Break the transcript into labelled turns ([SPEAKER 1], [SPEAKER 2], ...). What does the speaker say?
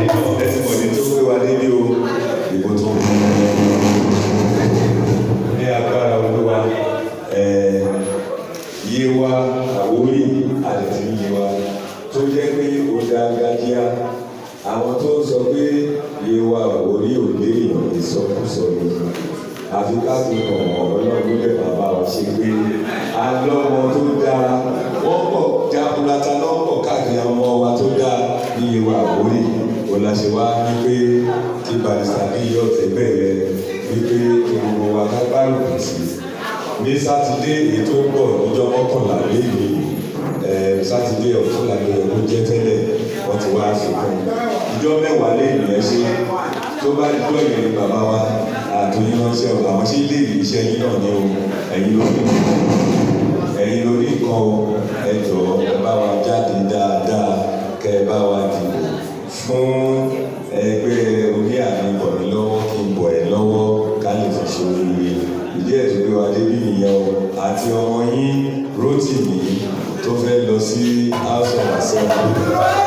[SPEAKER 1] ẹ̀sìnmọ̀ ní tó gbé wa níbi o ìbò tó kù ní agbára olúwa Yewa Àwórì àdìtì Yewa tó jẹ́ pé ó dá gájíá àwọn tó ń sọ pé Yewa Àwórì ò lé èèyàn ìsọkúsọ yìí àfi ká fi hàn ọlọ́run lè bàbá wa ṣe pé alọ́mọ tó dáa wọ́n pọ̀ jaburata lọ́pọ̀ káàkiri ọmọ wa tó dáa ní Yewa Àwórì òláṣẹ wa wípé kí barista Biyi Otegbeye wípé gbogbo wa ká gbárùkù sí ní sátidé ètò ń bọ̀ lọ́jọ́ mọ́kànlá lẹ́yìn sátidé ọ̀túnla ló jẹ́ tẹ́lẹ̀ wọ́n ti wá ṣùgbọ́n ìjọ mẹ́wàá lẹ́yìn ẹ̀ ṣe tó bá dúró ẹ̀yìn ní bàbá wa àtòyìn ránṣẹ́ ọ̀la àwọn tí ilé ìṣẹ́ yín náà ní o ẹ̀yin ló ní nǹkan o ẹ jọ̀ọ́ ẹ bá wa jáde dáadáa kẹ́ ẹ bá wa dìbò fún ẹgbẹ́ orí àmì bọ̀ mí lọ́wọ́ kí n bọ̀ ẹ́ lọ́wọ́ ká lè fi ṣe oríire ìdí ẹ̀ tó gbé wa débí nìyẹn o àti ọmọ yín Rotimi tó fẹ́ lọ sí House of Assembly.